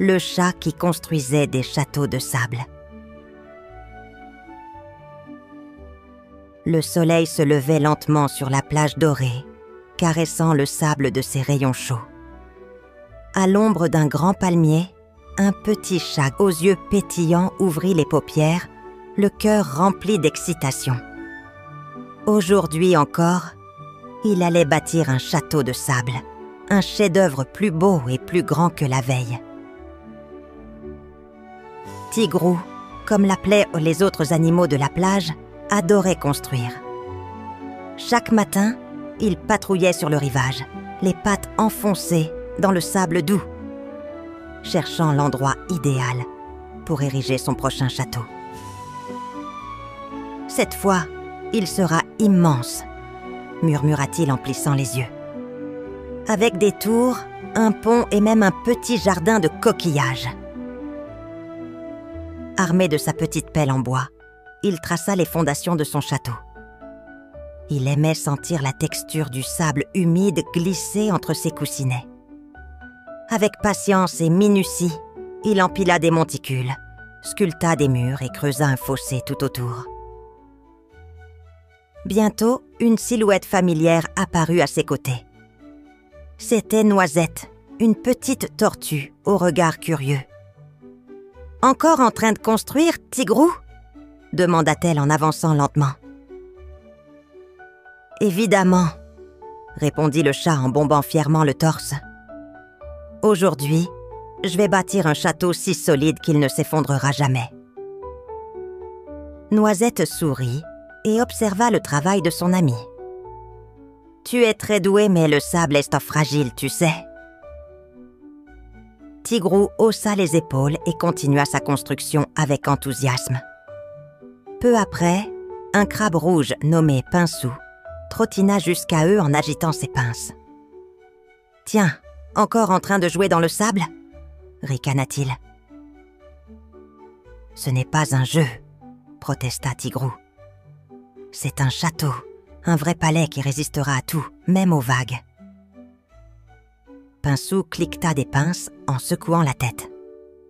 le chat qui construisait des châteaux de sable. Le soleil se levait lentement sur la plage dorée, caressant le sable de ses rayons chauds. À l'ombre d'un grand palmier, un petit chat aux yeux pétillants ouvrit les paupières, le cœur rempli d'excitation. Aujourd'hui encore, il allait bâtir un château de sable, un chef-d'œuvre plus beau et plus grand que la veille. Tigrou, comme l'appelaient les autres animaux de la plage, adorait construire. Chaque matin, il patrouillait sur le rivage, les pattes enfoncées dans le sable doux, cherchant l'endroit idéal pour ériger son prochain château. Cette fois, il sera immense, murmura-t-il en plissant les yeux. Avec des tours, un pont et même un petit jardin de coquillages. Armé de sa petite pelle en bois, il traça les fondations de son château. Il aimait sentir la texture du sable humide glisser entre ses coussinets. Avec patience et minutie, il empila des monticules, sculpta des murs et creusa un fossé tout autour. Bientôt, une silhouette familière apparut à ses côtés. C'était Noisette, une petite tortue au regard curieux. « Encore en train de construire, Tigrou ?» demanda-t-elle en avançant lentement. « Évidemment, » répondit le chat en bombant fièrement le torse. « Aujourd'hui, je vais bâtir un château si solide qu'il ne s'effondrera jamais. » Noisette sourit et observa le travail de son ami. « Tu es très doué, mais le sable est fragile, tu sais. » Tigrou haussa les épaules et continua sa construction avec enthousiasme. Peu après, un crabe rouge nommé Pinsou trottina jusqu'à eux en agitant ses pinces. « Tiens, encore en train de jouer dans le sable ?» ricana-t-il. « Ce n'est pas un jeu, » protesta Tigrou. « C'est un château, un vrai palais qui résistera à tout, même aux vagues. » Pinsou cliqueta des pinces en secouant la tête.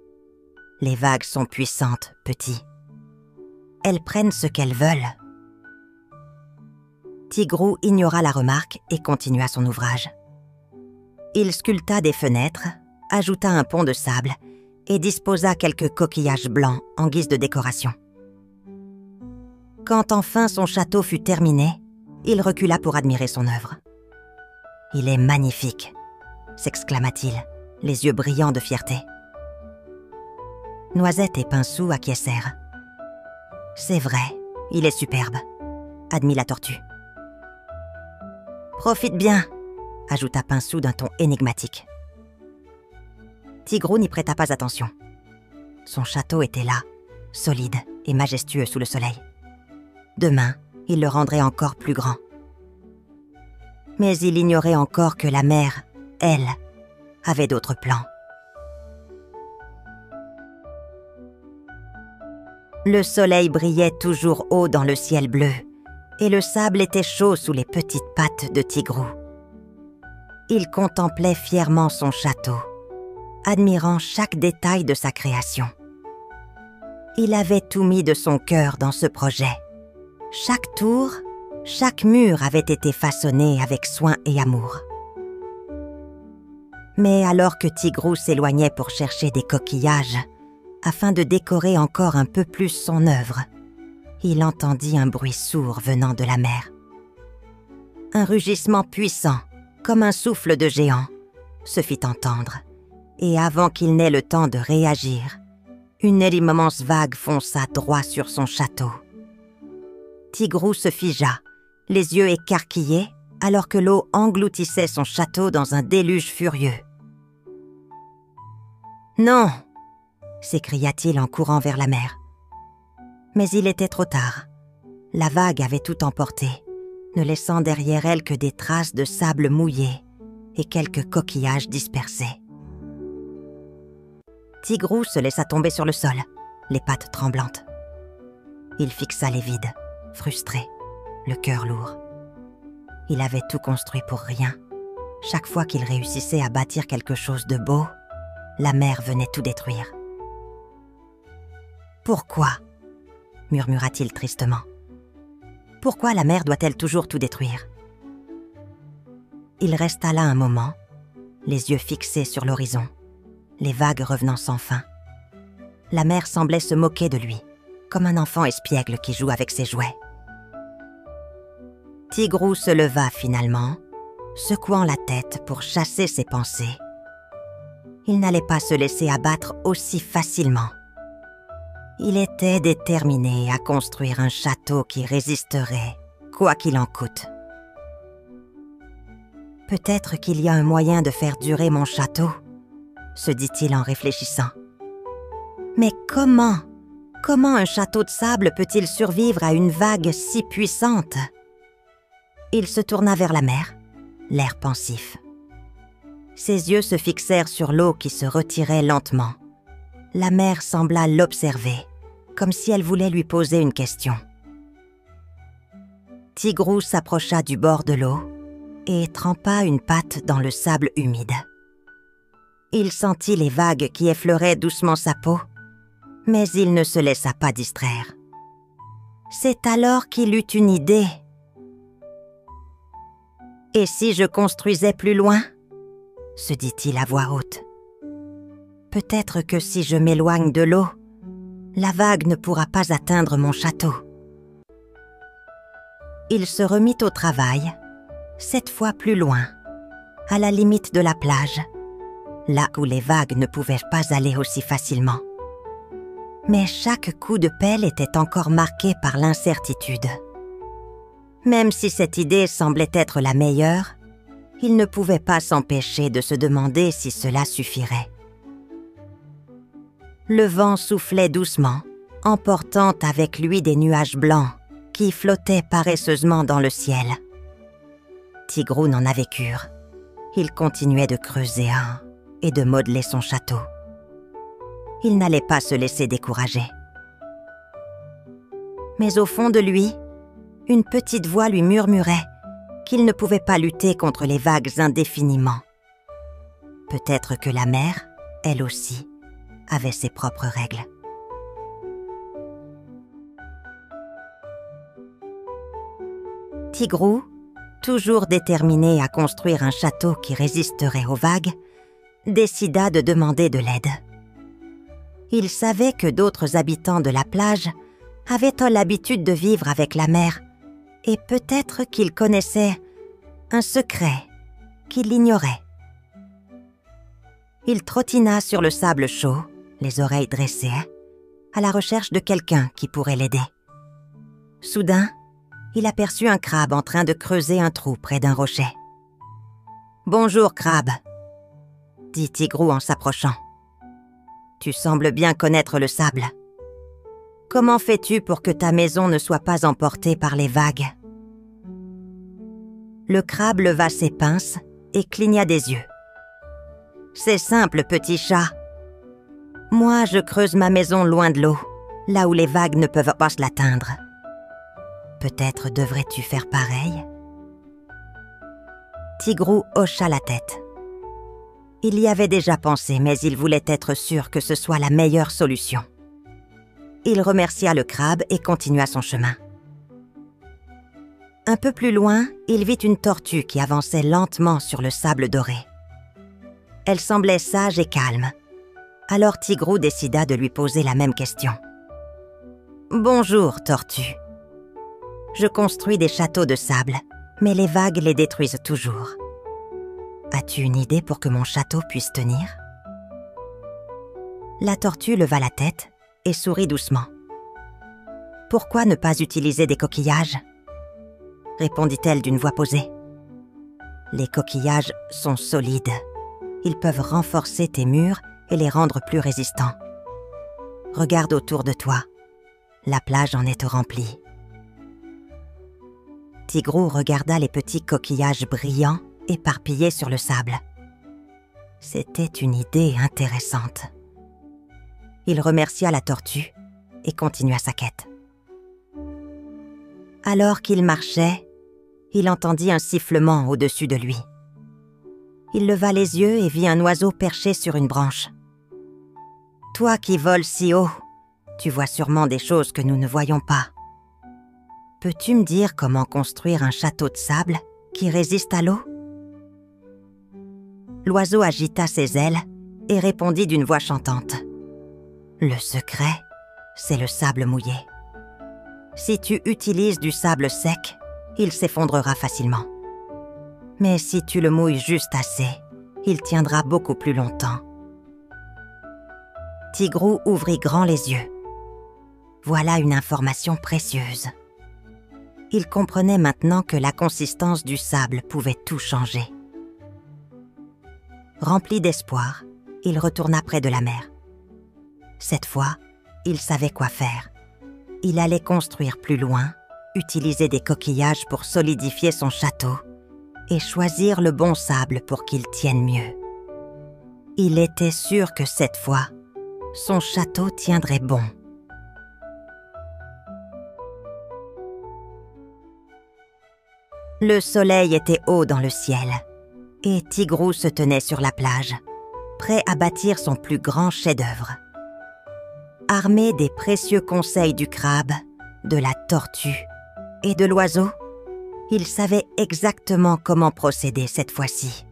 « Les vagues sont puissantes, petit. Elles prennent ce qu'elles veulent. » Tigrou ignora la remarque et continua son ouvrage. Il sculpta des fenêtres, ajouta un pont de sable et disposa quelques coquillages blancs en guise de décoration. Quand enfin son château fut terminé, il recula pour admirer son œuvre. « Il est magnifique !» s'exclama-t-il, les yeux brillants de fierté. Noisette et Pinsou acquiescèrent. « C'est vrai, il est superbe », admit la tortue. « Profite bien », ajouta Pinsou d'un ton énigmatique. Tigrou n'y prêta pas attention. Son château était là, solide et majestueux sous le soleil. Demain, il le rendrait encore plus grand. Mais il ignorait encore que la mer, elle, avait d'autres plans. Le soleil brillait toujours haut dans le ciel bleu et le sable était chaud sous les petites pattes de Tigrou. Il contemplait fièrement son château, admirant chaque détail de sa création. Il avait tout mis de son cœur dans ce projet. Chaque tour, chaque mur avait été façonné avec soin et amour. Mais alors que Tigrou s'éloignait pour chercher des coquillages, afin de décorer encore un peu plus son œuvre, il entendit un bruit sourd venant de la mer. Un rugissement puissant, comme un souffle de géant, se fit entendre, et avant qu'il n'ait le temps de réagir, une immense vague fonça droit sur son château. Tigrou se figea, les yeux écarquillés, alors que l'eau engloutissait son château dans un déluge furieux. « Non !» s'écria-t-il en courant vers la mer. Mais il était trop tard. La vague avait tout emporté, ne laissant derrière elle que des traces de sable mouillé et quelques coquillages dispersés. Tigrou se laissa tomber sur le sol, les pattes tremblantes. Il fixa les vides, frustré, le cœur lourd. Il avait tout construit pour rien. Chaque fois qu'il réussissait à bâtir quelque chose de beau, La mer venait tout détruire. « Pourquoi ?» murmura-t-il tristement. « Pourquoi la mer doit-elle toujours tout détruire ?» Il resta là un moment, les yeux fixés sur l'horizon, les vagues revenant sans fin. La mer semblait se moquer de lui, comme un enfant espiègle qui joue avec ses jouets. Tigrou se leva finalement, secouant la tête pour chasser ses pensées. Il n'allait pas se laisser abattre aussi facilement. Il était déterminé à construire un château qui résisterait, quoi qu'il en coûte. « Peut-être qu'il y a un moyen de faire durer mon château », se dit-il en réfléchissant. « Mais comment un château de sable peut-il survivre à une vague si puissante ?» Il se tourna vers la mer, l'air pensif. Ses yeux se fixèrent sur l'eau qui se retirait lentement. La mer sembla l'observer, comme si elle voulait lui poser une question. Tigrou s'approcha du bord de l'eau et trempa une patte dans le sable humide. Il sentit les vagues qui effleuraient doucement sa peau, mais il ne se laissa pas distraire. C'est alors qu'il eut une idée. « Et si je construisais plus loin ?» se dit-il à voix haute. « Peut-être que si je m'éloigne de l'eau, la vague ne pourra pas atteindre mon château. » Il se remit au travail, cette fois plus loin, à la limite de la plage, là où les vagues ne pouvaient pas aller aussi facilement. Mais chaque coup de pelle était encore marqué par l'incertitude. Même si cette idée semblait être la meilleure, il ne pouvait pas s'empêcher de se demander si cela suffirait. Le vent soufflait doucement, emportant avec lui des nuages blancs qui flottaient paresseusement dans le ciel. Tigrou n'en avait cure. Il continuait de creuser et de modeler son château. Il n'allait pas se laisser décourager. Mais au fond de lui, une petite voix lui murmurait qu'il ne pouvait pas lutter contre les vagues indéfiniment. Peut-être que la mer, elle aussi, avait ses propres règles. Tigrou, toujours déterminé à construire un château qui résisterait aux vagues, décida de demander de l'aide. Il savait que d'autres habitants de la plage avaient l'habitude de vivre avec la mer, et peut-être qu'il connaissait un secret qu'il ignorait. Il trottina sur le sable chaud, les oreilles dressées, à la recherche de quelqu'un qui pourrait l'aider. Soudain, il aperçut un crabe en train de creuser un trou près d'un rocher. « Bonjour, crabe », dit Tigrou en s'approchant. « Tu sembles bien connaître le sable. Comment fais-tu pour que ta maison ne soit pas emportée par les vagues ?» Le crabe leva ses pinces et cligna des yeux. « C'est simple, petit chat. Moi, je creuse ma maison loin de l'eau, là où les vagues ne peuvent pas l'atteindre. Peut-être devrais-tu faire pareil ?» Tigrou hocha la tête. Il y avait déjà pensé, mais il voulait être sûr que ce soit la meilleure solution. Il remercia le crabe et continua son chemin. Un peu plus loin, il vit une tortue qui avançait lentement sur le sable doré. Elle semblait sage et calme. Alors Tigrou décida de lui poser la même question. « Bonjour, tortue. Je construis des châteaux de sable, mais les vagues les détruisent toujours. As-tu une idée pour que mon château puisse tenir ?» La tortue leva la tête et sourit doucement. « Pourquoi ne pas utiliser des coquillages ?» répondit-elle d'une voix posée. « Les coquillages sont solides. Ils peuvent renforcer tes murs et les rendre plus résistants. Regarde autour de toi. La plage en est remplie. » Tigrou regarda les petits coquillages brillants éparpillés sur le sable. C'était une idée intéressante. Il remercia la tortue et continua sa quête. Alors qu'il marchait, il entendit un sifflement au-dessus de lui. Il leva les yeux et vit un oiseau perché sur une branche. Toi qui voles si haut, tu vois sûrement des choses que nous ne voyons pas. Peux-tu me dire comment construire un château de sable qui résiste à l'eau ?» L'oiseau agita ses ailes et répondit d'une voix chantante. « Le secret, c'est le sable mouillé. Si tu utilises du sable sec, il s'effondrera facilement. Mais si tu le mouilles juste assez, il tiendra beaucoup plus longtemps. » Tigrou ouvrit grand les yeux. Voilà une information précieuse. Il comprenait maintenant que la consistance du sable pouvait tout changer. Rempli d'espoir, il retourna près de la mer. Cette fois, il savait quoi faire. Il allait construire plus loin, utiliser des coquillages pour solidifier son château et choisir le bon sable pour qu'il tienne mieux. Il était sûr que cette fois, son château tiendrait bon. Le soleil était haut dans le ciel et Tigrou se tenait sur la plage, prêt à bâtir son plus grand chef-d'œuvre. Armé des précieux conseils du crabe, de la tortue et de l'oiseau, il savait exactement comment procéder cette fois-ci.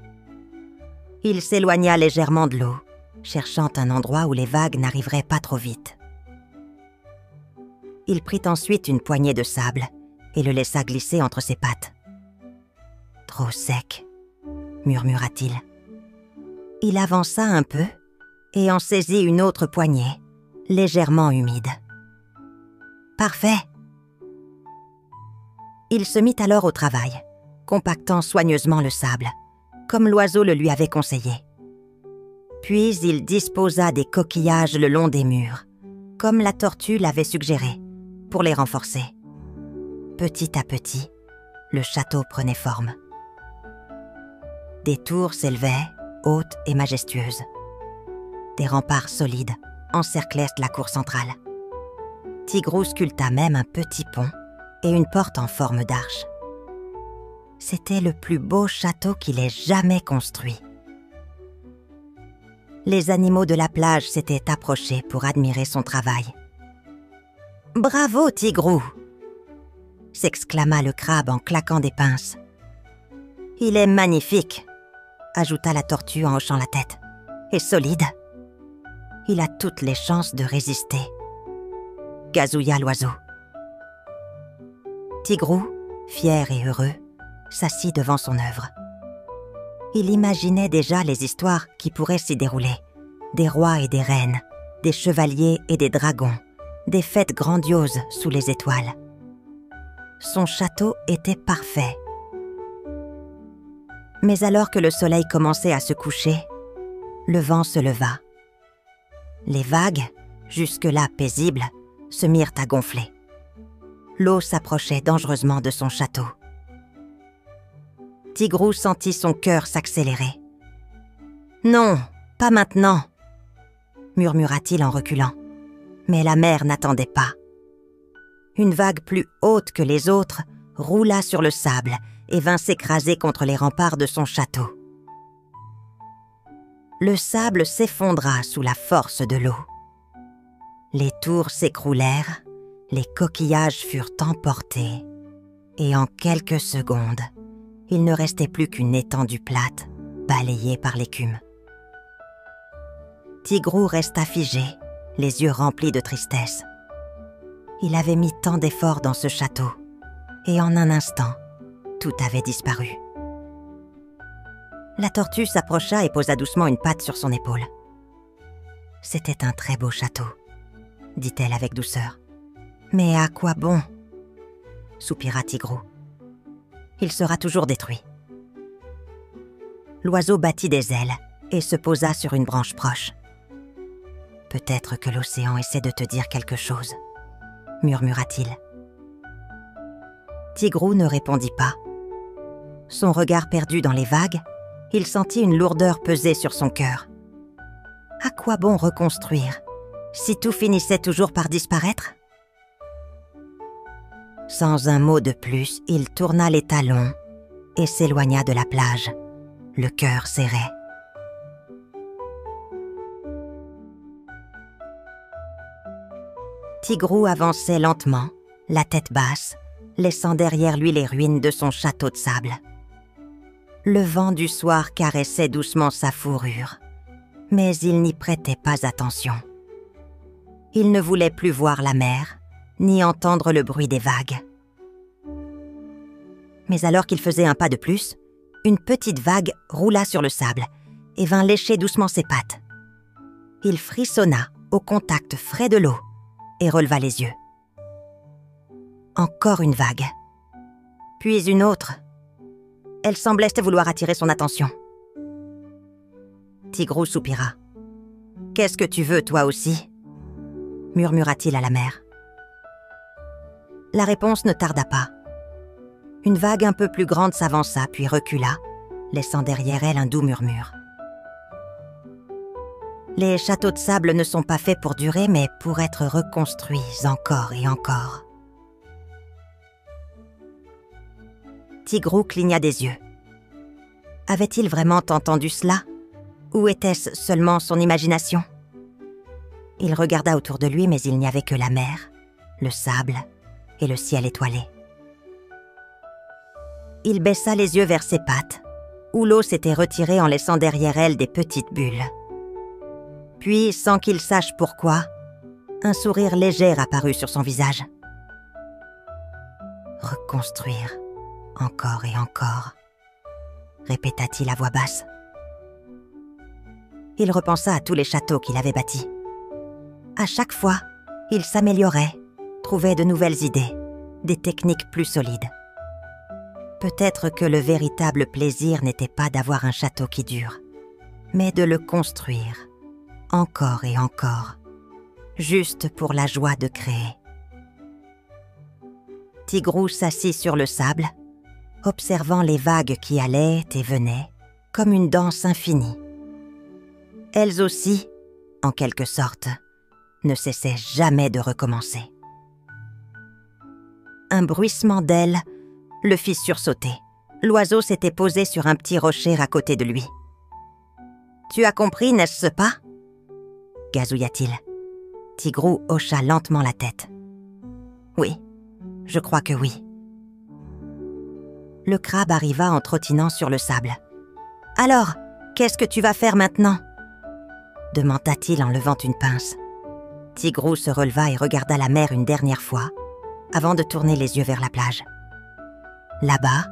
Il s'éloigna légèrement de l'eau, cherchant un endroit où les vagues n'arriveraient pas trop vite. Il prit ensuite une poignée de sable et le laissa glisser entre ses pattes. « Trop sec », murmura-t-il. Il avança un peu et en saisit une autre poignée, légèrement humide. « Parfait !» Il se mit alors au travail, compactant soigneusement le sable, comme l'oiseau le lui avait conseillé. Puis il disposa des coquillages le long des murs, comme la tortue l'avait suggéré, pour les renforcer. Petit à petit, le château prenait forme. Des tours s'élevaient, hautes et majestueuses. Des remparts solides encerclaient la cour centrale. Tigrou sculpta même un petit pont et une porte en forme d'arche. C'était le plus beau château qu'il ait jamais construit. Les animaux de la plage s'étaient approchés pour admirer son travail. « Bravo, Tigrou !» s'exclama le crabe en claquant des pinces. « Il est magnifique !» ajouta la tortue en hochant la tête. « Et solide. Il a toutes les chances de résister. » gazouilla l'oiseau. Tigrou, fier et heureux, s'assit devant son œuvre. Il imaginait déjà les histoires qui pourraient s'y dérouler. Des rois et des reines, des chevaliers et des dragons, des fêtes grandioses sous les étoiles. Son château était parfait. Mais alors que le soleil commençait à se coucher, le vent se leva. Les vagues, jusque-là paisibles, se mirent à gonfler. L'eau s'approchait dangereusement de son château. Tigrou sentit son cœur s'accélérer. « Non, pas maintenant !» murmura-t-il en reculant. Mais la mer n'attendait pas. Une vague plus haute que les autres roula sur le sable et vint s'écraser contre les remparts de son château. Le sable s'effondra sous la force de l'eau. Les tours s'écroulèrent, les coquillages furent emportés, et en quelques secondes, il ne restait plus qu'une étendue plate, balayée par l'écume. Tigrou resta figé, les yeux remplis de tristesse. Il avait mis tant d'efforts dans ce château, et en un instant, tout avait disparu. La tortue s'approcha et posa doucement une patte sur son épaule. « C'était un très beau château, » dit-elle avec douceur. « Mais à quoi bon ?» soupira Tigrou. « Il sera toujours détruit. » L'oiseau battit des ailes et se posa sur une branche proche. « Peut-être que l'océan essaie de te dire quelque chose, » murmura-t-il. Tigrou ne répondit pas. Son regard perdu dans les vagues, il sentit une lourdeur peser sur son cœur. À quoi bon reconstruire, si tout finissait toujours par disparaître ? Sans un mot de plus, il tourna les talons et s'éloigna de la plage, le cœur serré. Tigrou avançait lentement, la tête basse, laissant derrière lui les ruines de son château de sable. Le vent du soir caressait doucement sa fourrure, mais il n'y prêtait pas attention. Il ne voulait plus voir la mer, ni entendre le bruit des vagues. Mais alors qu'il faisait un pas de plus, une petite vague roula sur le sable et vint lécher doucement ses pattes. Il frissonna au contact frais de l'eau et releva les yeux. Encore une vague, puis une autre. Elle semblait vouloir attirer son attention. Tigrou soupira. « Qu'est-ce que tu veux, toi aussi ?» murmura-t-il à la mer. La réponse ne tarda pas. Une vague un peu plus grande s'avança, puis recula, laissant derrière elle un doux murmure. Les châteaux de sable ne sont pas faits pour durer, mais pour être reconstruits encore et encore. Tigrou cligna des yeux. Avait-il vraiment entendu cela? Ou était-ce seulement son imagination? Il regarda autour de lui, mais il n'y avait que la mer, le sable et le ciel étoilé. Il baissa les yeux vers ses pattes, où l'eau s'était retirée en laissant derrière elle des petites bulles. Puis, sans qu'il sache pourquoi, un sourire léger apparut sur son visage. « Reconstruire, encore et encore », répéta-t-il à voix basse. Il repensa à tous les châteaux qu'il avait bâtis. À chaque fois, il s'améliorait, trouvait de nouvelles idées, des techniques plus solides. Peut-être que le véritable plaisir n'était pas d'avoir un château qui dure, mais de le construire, encore et encore, juste pour la joie de créer. Tigrou s'assit sur le sable, observant les vagues qui allaient et venaient, comme une danse infinie. Elles aussi, en quelque sorte, ne cessaient jamais de recommencer. Un bruissement d'ailes le fit sursauter. L'oiseau s'était posé sur un petit rocher à côté de lui. « Tu as compris, n'est-ce pas ?» gazouilla-t-il. Tigrou hocha lentement la tête. « Oui, je crois que oui. » Le crabe arriva en trottinant sur le sable. « Alors, qu'est-ce que tu vas faire maintenant ?» demanda-t-il en levant une pince. Tigrou se releva et regarda la mer une dernière fois, avant de tourner les yeux vers la plage. Là-bas,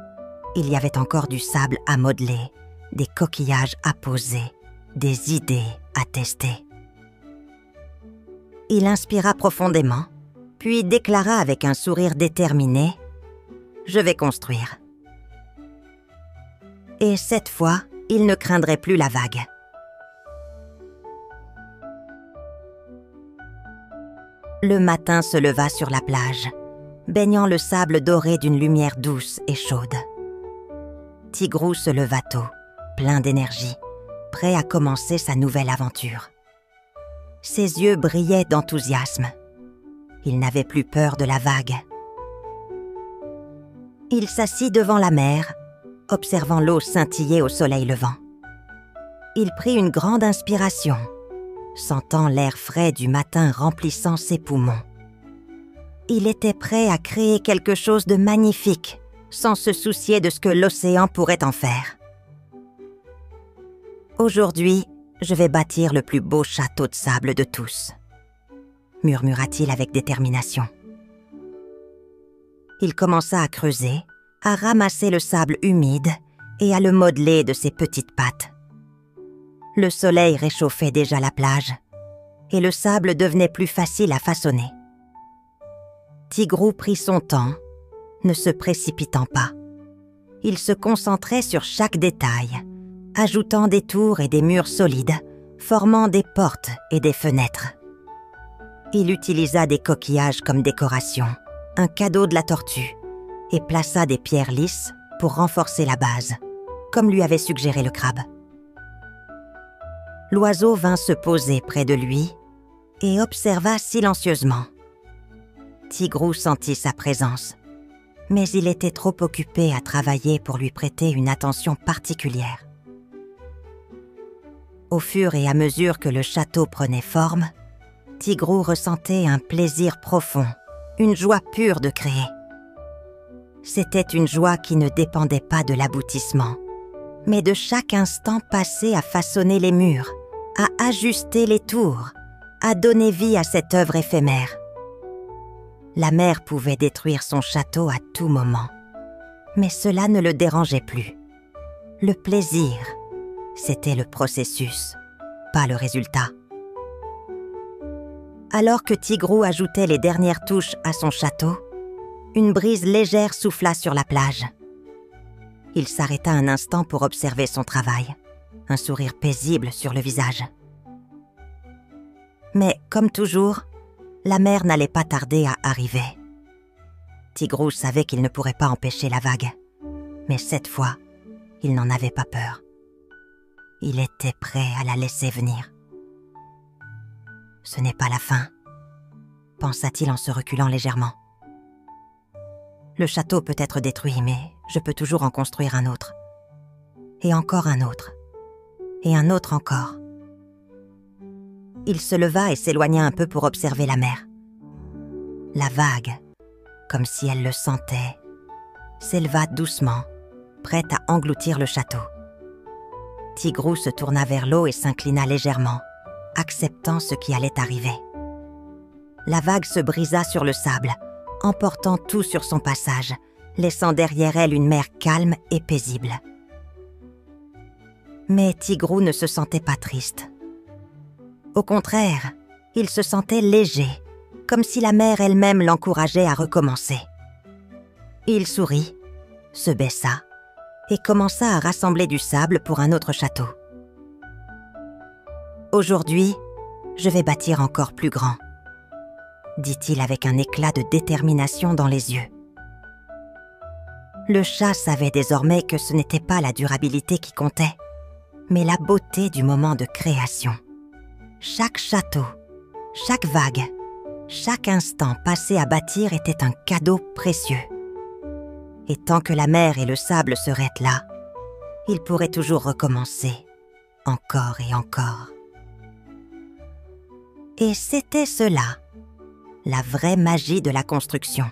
il y avait encore du sable à modeler, des coquillages à poser, des idées à tester. Il inspira profondément, puis déclara avec un sourire déterminé « Je vais construire ». Et cette fois, il ne craindrait plus la vague. Le matin se leva sur la plage, baignant le sable doré d'une lumière douce et chaude. Tigrou se leva tôt, plein d'énergie, prêt à commencer sa nouvelle aventure. Ses yeux brillaient d'enthousiasme. Il n'avait plus peur de la vague. Il s'assit devant la mer, observant l'eau scintiller au soleil levant. Il prit une grande inspiration, sentant l'air frais du matin remplissant ses poumons. Il était prêt à créer quelque chose de magnifique, sans se soucier de ce que l'océan pourrait en faire. « Aujourd'hui, je vais bâtir le plus beau château de sable de tous », murmura-t-il avec détermination. Il commença à creuser, à ramasser le sable humide et à le modeler de ses petites pattes. Le soleil réchauffait déjà la plage, et le sable devenait plus facile à façonner. Tigrou prit son temps, ne se précipitant pas. Il se concentrait sur chaque détail, ajoutant des tours et des murs solides, formant des portes et des fenêtres. Il utilisa des coquillages comme décoration, un cadeau de la tortue, et plaça des pierres lisses pour renforcer la base, comme lui avait suggéré le crabe. L'oiseau vint se poser près de lui et observa silencieusement. Tigrou sentit sa présence, mais il était trop occupé à travailler pour lui prêter une attention particulière. Au fur et à mesure que le château prenait forme, Tigrou ressentait un plaisir profond, une joie pure de créer. C'était une joie qui ne dépendait pas de l'aboutissement, mais de chaque instant passé à façonner les murs, à ajuster les tours, à donner vie à cette œuvre éphémère. La mère pouvait détruire son château à tout moment, mais cela ne le dérangeait plus. Le plaisir, c'était le processus, pas le résultat. Alors que Tigrou ajoutait les dernières touches à son château, une brise légère souffla sur la plage. Il s'arrêta un instant pour observer son travail, un sourire paisible sur le visage. Mais, comme toujours, la mer n'allait pas tarder à arriver. Tigrou savait qu'il ne pourrait pas empêcher la vague, mais cette fois, il n'en avait pas peur. Il était prêt à la laisser venir. Ce n'est pas la fin, pensa-t-il en se reculant légèrement. Le château peut être détruit, mais je peux toujours en construire un autre. Et encore un autre. Et un autre encore. Il se leva et s'éloigna un peu pour observer la mer. La vague, comme si elle le sentait, s'éleva doucement, prête à engloutir le château. Tigrou se tourna vers l'eau et s'inclina légèrement, acceptant ce qui allait arriver. La vague se brisa sur le sable, emportant tout sur son passage, laissant derrière elle une mer calme et paisible. Mais Tigrou ne se sentait pas triste. Au contraire, il se sentait léger, comme si la mer elle-même l'encourageait à recommencer. Il sourit, se baissa et commença à rassembler du sable pour un autre château. « Aujourd'hui, je vais bâtir encore plus grand », dit-il avec un éclat de détermination dans les yeux. Le chat savait désormais que ce n'était pas la durabilité qui comptait, mais la beauté du moment de création. Chaque château, chaque vague, chaque instant passé à bâtir était un cadeau précieux. Et tant que la mer et le sable seraient là, il pourrait toujours recommencer, encore et encore. Et c'était cela, la vraie magie de la construction.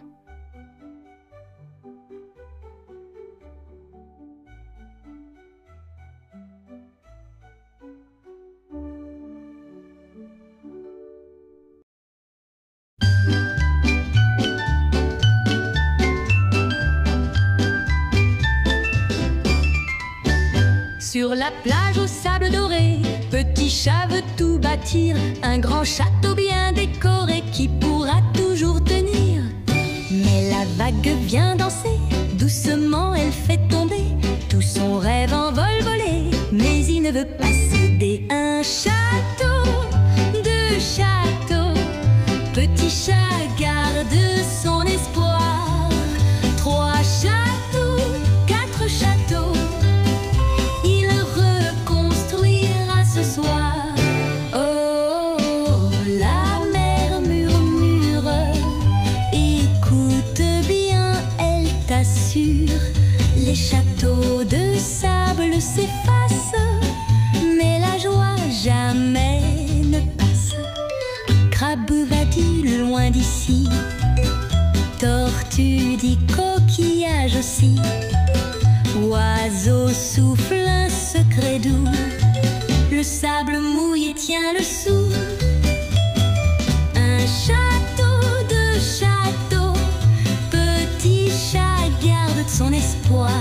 Sur la plage au sable doré, petit chat veut tout bâtir, un grand château bien décoré qui pourra toujours tenir. Mais la vague vient danser, doucement elle fait tomber tout son rêve en vol-volé, mais il ne veut pas céder. Un château, deux châteaux, petit chat garde son espoir. Trois châteaux, quatre châteaux, ce soir. Oh, la mer murmure, écoute bien, elle t'assure. Les châteaux de sable s'effacent, mais la joie jamais ne passe. Crabe va dit loin d'ici, tortue dit coquillage aussi. Oiseau souffle un secret doux, le sable mouillé tient le sou. Un château, deux châteaux, petit chat garde son espoir.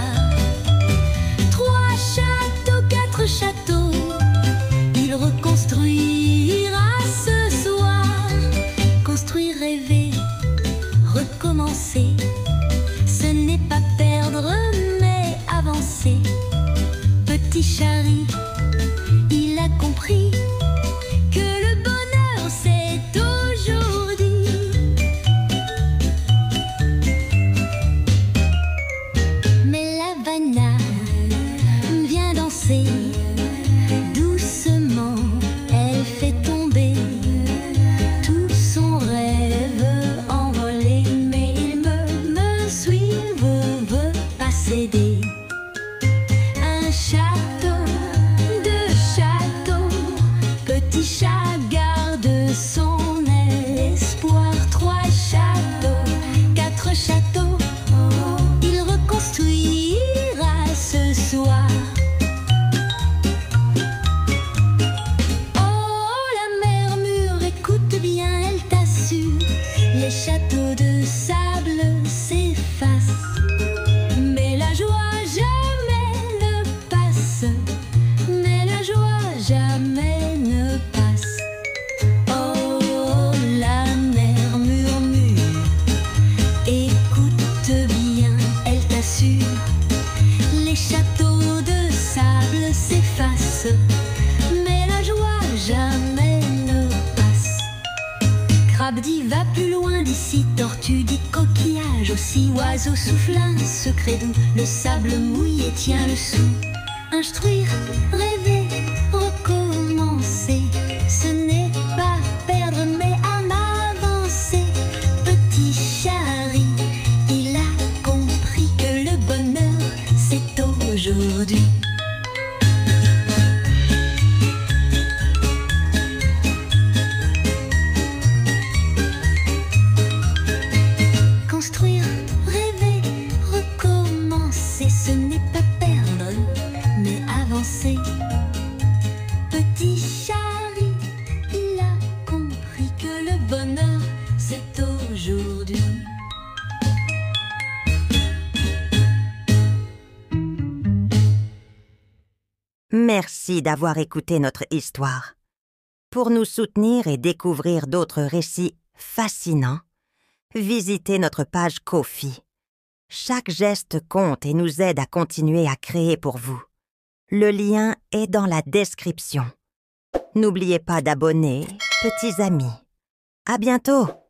Trois châteaux, quatre châteaux, il reconstruira ce soir. Construire, rêver, recommencer, ce n'est pas perdre mais avancer. Petit chat compris que le bonheur c'est aujourd'hui. Crabe dit va plus loin d'ici, tortue dit coquillage aussi, oiseau souffle un secret doux, le sable mouillé tient le sou. Instruire, rêver, recommencer, ce n'est pas perdre mais à m'avancer. Petit Chari, il a compris que le bonheur c'est aujourd'hui. Construire, rêver, recommencer, ce n'est pas perdre, mais avancer. Petit Chari, il a compris que le bonheur, c'est aujourd'hui. Merci d'avoir écouté notre histoire. Pour nous soutenir et découvrir d'autres récits fascinants, visitez notre page Ko-fi. Chaque geste compte et nous aide à continuer à créer pour vous. Le lien est dans la description. N'oubliez pas d'abonner, petits amis. À bientôt!